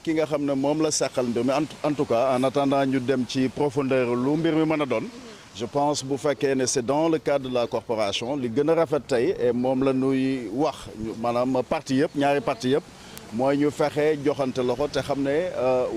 ki nga xam ne moom la seqal mbir mi en tout cas en attendant ñu dem ci profondeur lu mbir mi mën a doon je pense bu fekkee ne c'est dans le cadre de la corporation li gën a rafet tey et moom la ñuy wax maanaam parti yëpp ñaari parti yëpp mooy ñu fexe joxante loxo te xam ne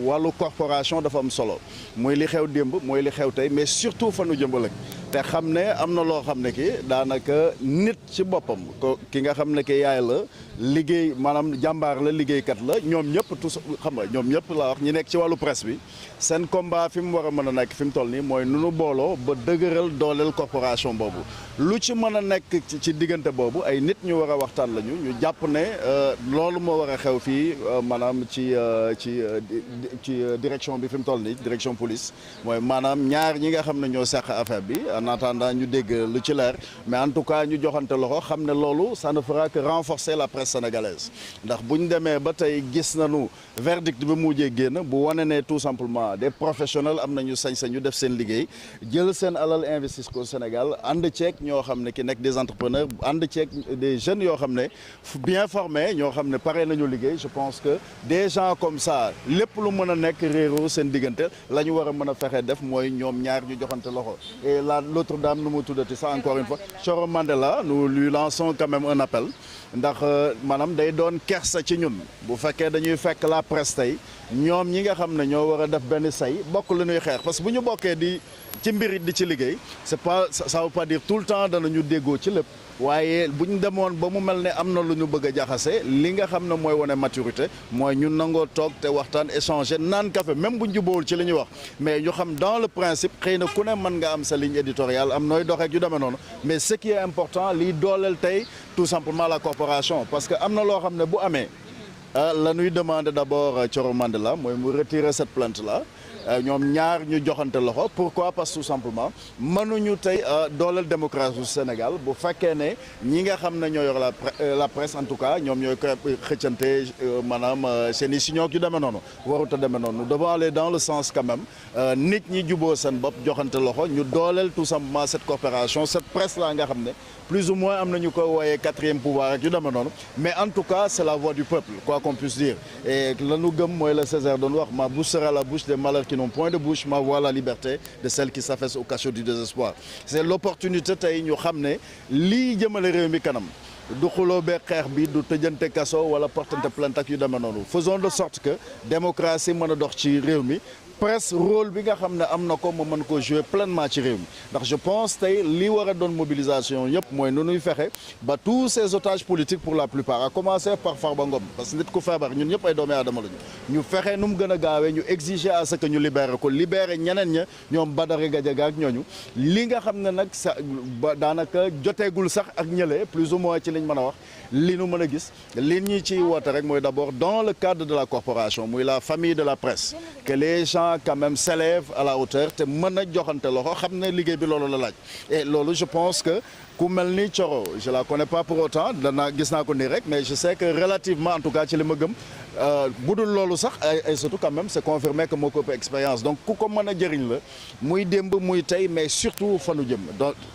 wàllu corporation dafa am solo muy li xew démb mooy li xew tey mais surtout fa nu jëm ëllëg te xam ne am na loo xam ne ki daanaka nit ci boppam ko ki nga xam ne ki yaay la liggéey maanaam jàmbaar la liggéeykat la ñoom ñëpp tous xam nga ñoom ñëpp laa wax ñi nekk ci wàllu presse bi seen combat fi mu war a mën a nekk fi mu toll nii mooy nu nu booloo ba dëgëral dooleel corporation boobu lu ci mën a nekk ci diggante boobu ay nit ñu war a waxtaan lañu ñu jàpp ne loolu moo war a xew fii maanaam ci direction bi fi mu toll nii direction police mooy maanaam ñaar ñi nga xam ne ñoo seq affaire bi en attendant ñu dégg lu ci leer mais en tout cas ñu joxante loxo xam ne loolu ça ne fera que renforcer la presse sénégalaise ndax bu ñu demee ba tey gis nañu verdict bi mujjee génn bu wane ne tout simplement des professionnels am nañu sañ-sañu def seen liggéey jël seen alal investir ko Sénégal ànd ceeg ñoo xam ne ki nekk des entrepreneurs ànd ceeg des jeunes yoo xam ne bien formés ñoo xam ne pare nañu liggéey je pense que des gens comme ça lépp lu mën a nekk réeroo seen diggante la ñu war a mën a fexe def mooy ñoom ñaar ñu joxante loxo et l'autre dame nu mu tuddati ça encore une fois Thioro Mandela nous lui lançons quand même un appel ndax maanaam day doon kersa ci ñun bu fekkee dañuy fekk la presse tey ñoom ñi nga xam ne ñoo war a def benn say bokk lu ñuy xeex parce que bu ñu bokkee di ci mbir di ci liggéey c'est pas ça veut pas dire tout le temps danañu déggoo ci lépp waaye bu ñu demoon ba mu mel ne am na lu ñu bëgg a jaxase li nga xam ne mooy wane maturité mooy ñu nangoo toog te waxtaan échanger naan café même bu ñu jubóowul ci li ñuy wax mais ñu xam dans le principe xëy na ku ne mën nga am sa ligne éditoriale am nooy doxeek yu demee noonu mais ce qui est important liy dooleel tey tout simplement la corporation parce que am na loo xam ne bu amee la ñuy demander d'abord Thioro Mandela mooy mu retirer cette plainte là ñoom ñaar ñu joxante loxo pourquoi parce que tout simplement mënuñu tey dooleel démocratie du Sénégal bu fekkee ne ñi nga xam ne ñoo yor la presse en tout cas ñoom ñooy ko xëccante maanaam seen i signaux yu demee noonu warut a demee noonu nous devons aller dans le sens quand même nit ñi juboo seen bopp joxante loxo ñu dooleel tout simplement cette coopération cette presse là nga xam ne plus ou moins am nañu ko wooyee quatrième pouvoir ak yu demee noonu mais en tout cas c'est la voix du peuple quoi qu'on puisse dire et lanu gëm mooy le Césaire doon wax ma bouche sera la bouche des malheurs qui n'ont point de bouche ma voix la liberté de celles qui s'affaissent au cachot du désespoir c'est l'opportunité tey ñu xam ne lii jëmale réew mi kanam du xuloo bee xeex bi du tëjante kaso wala portante plainte ak yu demee noonu faisons de sorte que démocratie mën a dox ci réew mi presse rôle bi nga xam ne am na ko mu mën ko jouer pleinement ci réew mi ndax je pense tey li war a doon mobilisation yëpp mooy nu nuy fexe ba tous ces otages politiques pour la plupart à commencer par Farba Ngom parce que nit ku feebar ñun ñëpp ay doomi aadama lañu ñu fexe nu mu gën a gaawee ñu exiger à ce que ñu libérer ko libérer ñeneen ña ñoom Badara Gadiaga ak ñooñu li nga xam ne nag sa daanaka joteegul sax ak ñële plus ou moins ci liñ mën a wax li nu mën a gis li ñu ciy woote rek mooy d'abord dans le cadre de la corporation muy la famille de la presse que les gens quand même s'élèvent à la hauteur te mën a joxante loxo xam ne liggéey bi loolu la laaj et loolu je pense que ku mel ni Thioro je la connais pas pour autant danaa gis naa ko nii rek mais je sais que relativement en tout cas ci li ma gëm bu dul loolu sax ay surtout quand même c'est confirmé que moo ko ëpp expérience donc ku ko mën a jëriñ la muy démb muy tey mais surtout fanu jëm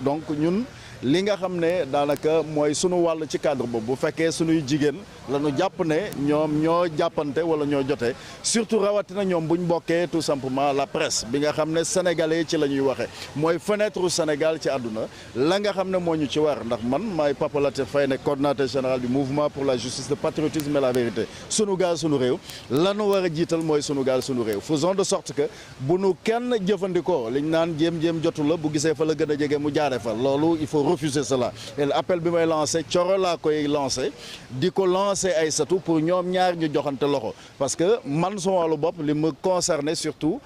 donc ñun li nga xam ne daanaka mooy sunu wàll ci cadre boobu bu fekkee sunuy jigéen la ñu jàpp ne ñoom ñoo jàppante wala ñoo jotee surtout rawatina ñoom bu ñu bokkee tout simplement la presse bi nga xam ne sénégalais ci la ñuy waxee mooy fenêtre u Sénégal ci àdduna la nga xam ne moo ñu ci war ndax man maay Papa Latif Faye ne coordonnateur général du mouvement pour la justice le patriotisme et la vérité sunu gaal sunu réew la ñu war a jiital mooy sunu gaal sunu réew faisons de sorte que bu nu kenn jëfandikoo liñ naan jéem jotu la bu gisee fa la gën a jege mu jaare fa loolu il faut refuser cela et l'appel bi may lancé Thioro laa koy lancé di ko lancé Aïssatou pour ñoom ñaar ñu joxante loxo parce que man sama wàllu bopp li me concerné surtout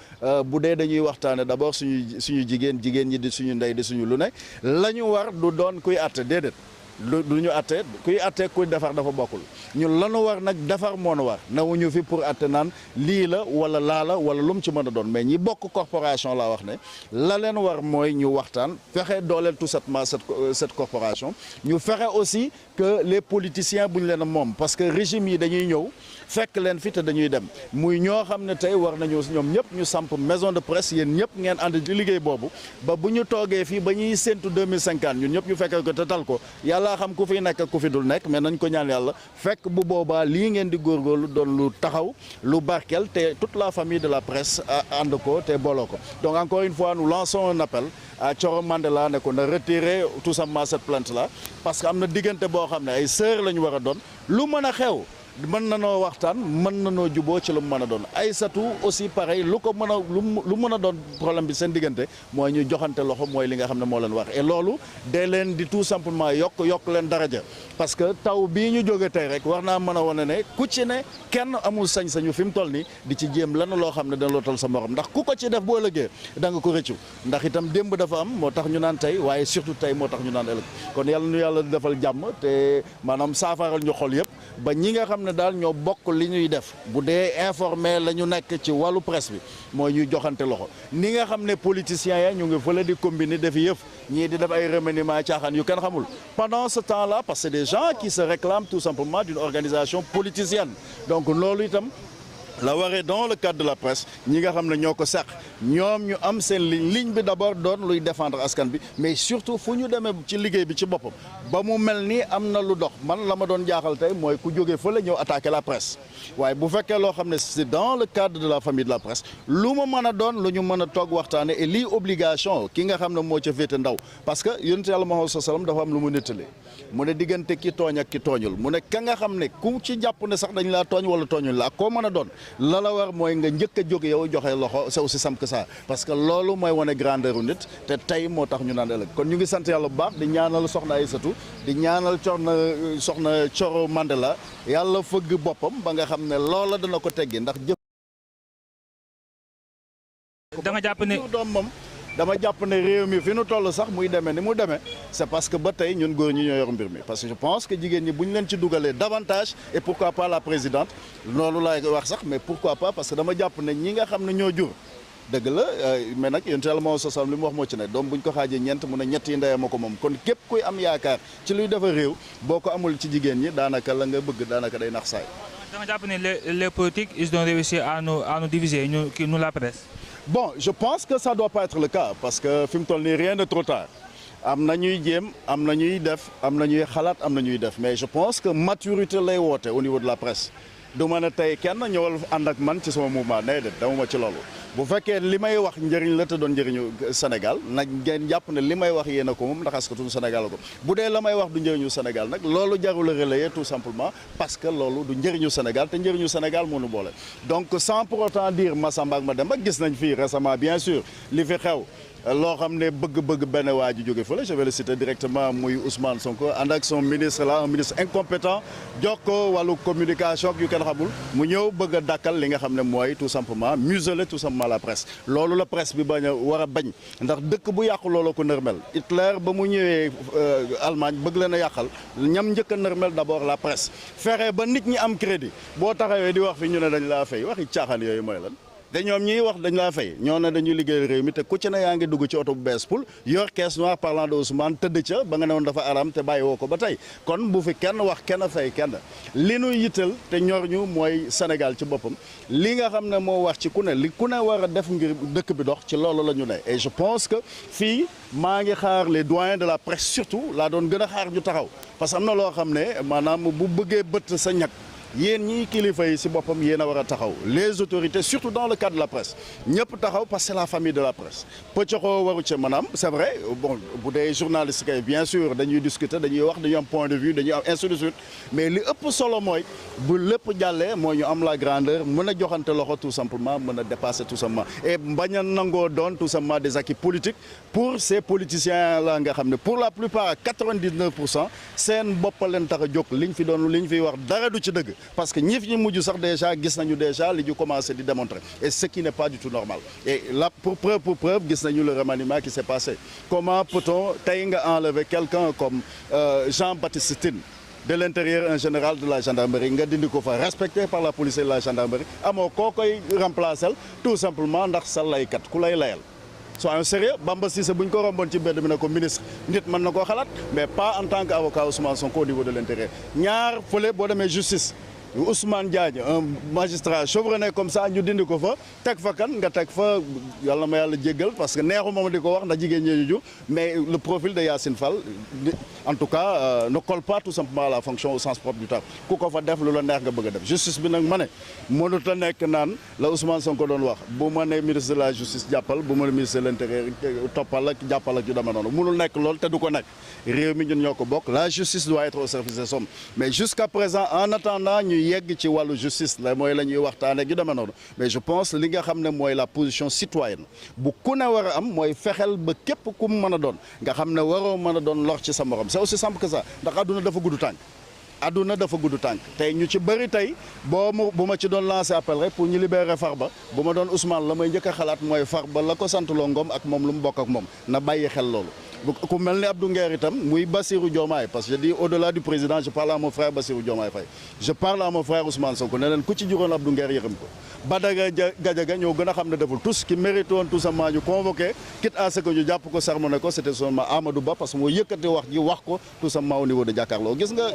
bu dee dañuy waxtaane d'abord suñu jigéen ñi di suñu ndey di suñu lu ne la ñu war du doon kuy àtte déedéet du ñu atte kuy atte kuy defar dafa bokkul ñun lanu war nag defar moo nu war nawuñu fi pour atte naan lii la wala laa la wala lu mu ci mën a doon mais ñi bokk corporation laa wax ne la leen war mooy ñu waxtaan fexe dooleel tout simplement cette corporation ñu fexe aussi que les politiciens bu ñu leen moom parce que régime yi dañuy ñëw fekk leen fi te dañuy dem muy ñoo xam ne tey war nañu ñoom ñëpp ñu samp maison de presse yéen ñëpp ngeen ànd di liggéey boobu ba bu ñu toogee fii ba ñuy séntu 2050 ñun ñëpp ñu fekkee ko te tal ko yàlla laa xam ku fi nekk ku fi dul nekk mais nañ ko ñaan yàlla fekk bu boobaa lii ngeen di góorgóorlu doon lu taxaw lu barkeel te toute la famille de la presse ànd ko te booloo ko. Donc encore une fois nous lançons un appel à Thioro Mandela ne ko na retirer tout simplement cette plainte là parce que am na diggante boo xam ne ay sœur la ñu war a doon lu mën a xew. mën na noo waxtaan mën na noo juboo ci lu mu mën a doon Aïssatou aussi pareil lu ko mën a lu mën a doon problème bi seen diggante mooy ñu joxante loxo mooy li nga xam ne moo leen wax et loolu dee leen di tout simplement yokk leen daraja parce que taw bii ñu jóge tey rek war naa mën a wane ne ku ci ne kenn amul sañ-sañu fi mu toll nii di ci jéem lan loo xam ne dana lootal sa morom ndax ku ko ci def boo ëllëgee da nga ko rëccu ndax itam démb dafa am moo tax ñu naan tey waaye surtout tey moo tax ñu naan ëllëg kon yàlla nu yàlla defal jàmm te maanaam saafaral ñu xol yëpp ba ñi nga xam ne daal ñoo bokk li ñuy def bu dee informé la ñu nekk ci wàllu presse bi mooy ñuy joxante loxo ni nga xam ne politiciens ya ñu ngi fële di combiner def yëf ñii di def ay remaniement caaxaan yu kenn xamul pendant ce temps là parce que c'est des gens qui se réclament tout simplement d'une organisation politicienne donc loolu itam la waree dans le cadre de la presse ñi nga xam ne ñoo ko seq ñoom ñu am seen ligne bi d'abord doon luy défendre askan bi mais surtout fu ñu demee ci liggéey bi ci boppam ba mu mel ni am na lu dox man la ma doon jaaxal tey mooy ku jógee fa la ñëw attaquer la presse waaye bu fekkee loo xam ne c'est dans le cadre de la famille de la presse lu ma mën a doon lu ñu mën a toog waxtaane et lii obligation ki nga xam ne moo ca féete ndaw parce que yonent Yàlla Muhammad sallam dafa am lu mu nettali mu ne diggante ki tooñ ak ki tooñul mu ne ka nga xam ne ku ci jàpp ne sax dañ laa tooñ wala tooñul la koo mën a doon la la war mooy nga njëkk a jóg yow joxe loxo c'est aussi simple que ça parce que loolu mooy wane grandeur u nit te tey moo tax ñu naan ëllëg kon ñu ngi sant yàlla bu baax di ñaanal soxna Aïssatou di ñaanal soxna Thioro Mandela yàlla fëgg boppam ba nga xam ne loola dana ko teggi ndax jëf da nga jàpp ne doom moom dama jàpp ne réew mi fi nu toll sax muy demee ni mu demee c'est parce que ba tey ñun góor ñi ñoo yor mbir mi parce que je pense que jigéen ñi bu ñu leen ci dugalee davantage et pourquoi pas la présidente loolu laay wax sax mais pourquoi pas parce que dama jàpp ne ñi nga xam ne ñoo jur dëgg la mais nag yéen teel moo sosal li mu wax moo ci ne doom bu ñu ko xaajee ñeent mu ne ñett yi ndeyam ko moom kon képp kuy am yaakaar ci luy defar réew boo ko amul ci jigéen ñi daanaka la nga bëgg daanaka day nax saay. da nga jàpp ne les politiques ils ont réussi à nous diviser nous la presse. Bon, je pense que ça doit pas être le cas parce que fi mu toll nii rien de trop tard am na ñuy jéem am na ñuy def am na ñuy xalaat am na ñuy def mais je pense que maturité lay woote au niveau de la presse du ma ne tey kenn ñëwal ànd ak man ci sama mouvement nee de dama ma ci loolu bu fekkee li may wax njëriñ la te doon njëriñu Sénégal nag ngeen jàpp ne li may wax yéen a ko moom ndax askatu Sénégal ko bu dee la may wax du njëriñu Sénégal nag loolu jarul a relayer tout simplement parce que loolu du njëriñu Sénégal te njëriñu Sénégal moo nu boole donc sans pour autant dire Massamba ak Mademba gis nañ fii récemment bien sûr li fi xew loo xam ne bëgg-bëgg benn waa ji jóge fële je vais le citer directement muy Ousmane Sonko ànd ak son ministre là un ministre incompétent jox ko wàllu communication yu kenn xamul mu ñëw bëgg a dàkkal li nga xam ne mooy tout simplement museler tout simplement la presse loolu la presse bi bañ a war a bañ ndax dëkk bu yàqu loolu ko nërmel Hitler ba mu ñëwee Allemagne bëgg leen a yàqal ñam njëkk a nërmel d'abord la presse fexe ba nit ñi am crédit boo taxawee di wax fi ñu ne dañ laa fay waxi caaxaan yooyu mooy lan te ñoom ñiy wax dañ laa fay ñoo ne dañuy liggéeyal réew mi te ku ci ne yaa ngi dugg ci oto bu bees pour yor caisse noire parlant de Ousmane tëdd ca ba nga ne woon dafa aram te bàyyi woo ko ba tey kon bu fi kenn wax kenn fay kenn li nu yittal te ñor ñu mooy Sénégal ci boppam li nga xam ne moo wax ci ku ne li ku ne war a def ngir dëkk bi dox ci loolu la ñu ne et je pense que fii maa ngi xaar les doyens de la presse surtout laa doon gën a xaar ñu taxaw parce que am na loo xam ne maanaam bu bëggee bët sa ñag yéen ñii kilifa yi si boppam yéen a war a taxaw les autorités surtout dans le cadre de la presse ñëpp taxaw parce que c'est la famille de la presse pëccoxoo waru ci maanaam c'est vrai bon bu dee journaliste kay bien sûr dañuy discuter dañuy wax dañuy am point de vue dañuy am ainsi de suite mais li ëpp solo mooy bu lépp jàllee mooy ñu am la grandeur mën a joxante loxo tout simplement mën a dépasser tout simplement et bañ a nangoo doon tout simplement des acquis politiques pour ces politiciens là nga xam ne pour la plupart à 99% seen bopp leen tax a jóg liñ fi doon liñ fiy wax dara du ci dëgg parce que ñi fi ñu mujj sax déjà gis nañu déjà li ñu commencé di démontrer et ce qui n'est pas du tout normal et là pour preuve gis nañu le remaniement qui s'est passé comment peut-on tey nga enlever quelqu'un comme Jean-Baptiste Tine de l'intérieur un général de la gendarmerie nga dindi ko fa respecté par la police et la gendarmerie amoo koo koy remplacer tout simplement ndax sa laykat ku lay layal soyons sérieux Bamba Cissé bu ñu ko romboon ci mbedd mi ne ko ministre nit mën na koo xalaat mais pas en tant qu'avocat Ousmane Sonko au niveau de l'intérieur ñaar fële boo demee justice Ousmane Diagne un magistrat chevronné comme ça ñu dindi ko fa teg fa kan nga teg fa yàlla ma yàlla jéggal parce que neexu moom di ko wax ndax jigéen ñi ju mais le profil de Yacine Fall en tout cas ne colle pas tout simplement à la fonction au sens propre du terme ku ko fa def lu la neex nga bëgg a def justice bi nag ma ne mënut a nekk naan la Ousmane Sonko doon wax bu ma ne ministre de la justice jàppal bu ma ne ministre de l'intérieur toppal ak jàppal ak yu dama noonu mënul nekk lool te du ko nekk réew mi ñun ñoo ko bokk la justice doit être au service des hommes mais jusqu'à présent en attendant ñu yegg ci wàllu justice la mooy la ñuy waxtaanee yu dama noonu mais je pense li nga xam ne mooy la position citoyenne bu ku ne war a am mooy fexeel ba képp ku mu mën a doon nga xam ne waroo mën a doon lor ci sa morom c'est aussi simple que ça ndax adduna dafa gudd tànk adduna dafa gudd tànk tey ñu ci bëri tey bu ma ci doon lancé appel rek pour ñu libérer Farba bu ma doon Ousmane la may njëkk a xalaat mooy Farba la ko sant loo Ngom ak moom lu mu bokk ak moom na bàyyi xel loolu ku mel ni Abdou Nguer itam muy Bassirou Diomaye parce que je dis au-delà du président je parle à mon frère Bassirou Diomaye Faye je parle à mon frère Ousmane Sonko ne leen ku ci juróon Abdou Nguer yërëm ko Badaga Gadiaga ñoo gën a xam ne deful tous qui mérite woon tout simplement ñu convoqué quitte à ce que ñu jàpp ko sermoné ko c'était seulement Amadou Ba parce que moo yëkkati wax ji wax ko tout simplement au niveau de Jakaarlo gis nga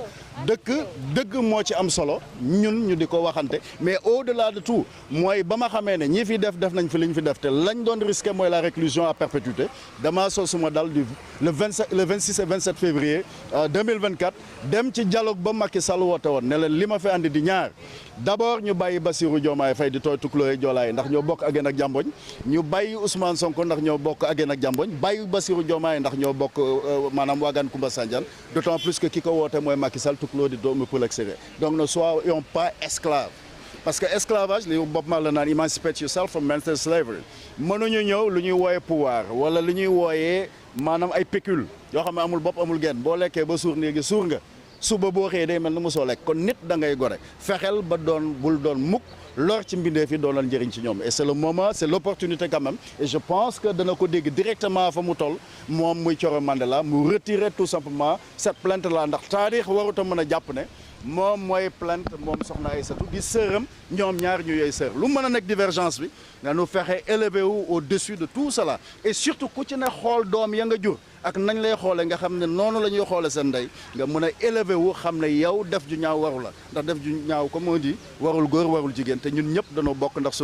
dëgg moo ci am solo ñun ñu di ko waxante mais au-delà de tout mooy ba ma xamee ne ñi fi def nañ fi li ñu fi def te lañ doon risqué mooy la réclusion à perpétuité damaa sol suma dal le 26 et 27 février 2024 dem ci dialogue ba Macky Sall woote woon ne leen li ma fi andi di ñaar d'abord ñu bàyyi Bassirou Diomaye Faye di tooy tukulóoy joolaay ndax ñoo bokk ageen ak jàmboñ ñu bàyyi Ousmane Sonko ndax ñoo bokk ageen ak jàmboñ bàyyi Bassirou Diomaye ndax ñoo bokk maanaam waagaan Koumba Sandiane d'autant plus que ki ko woote mooy Macky Sall tukulóo di doomu pël ak séeréer donc ne soyons pas esclaves parce que esclavage li Bob Marley naan emancipate yourself from mental slavery mënuñu ñëw lu ñuy wooyee pouvoir wala lu ñuy wooyee maanaam ay pécule yoo xam ne amul bopp amul genn boo lekkee ba suur léegi suur nga suba boo xëyee day mel ni mosoo lekk kon nit da ngay gore fexeel ba bul doon mukk lor ci mbindeef yi doonal njëriñ ci ñoom et c'est le moment c'est l'opportunité quand même et je pense que dana ko dégg directement fa mu toll moom muy Thioro Mandela mu retirer tout simplement cette plainte là ndax taarix warut a mën a jàpp ne moom mooy plainte moom soxna Aïssatou di sëram ñoom ñaar ñu yooyu sër lu mën a nekk divergence bi nanu fexe élevé wu au-dessus de tout cela et surtout ku ci ne xool doom ya nga jur ak nañ lay xoolee nga xam ne noonu la ñuy xoole seen ndey nga mën a élevé wu xam ne yow def ju ñaaw waru la ndax def ju ñaaw comme on dit warul góor warul jigéen te ñun ñëpp dañoo bokk ndax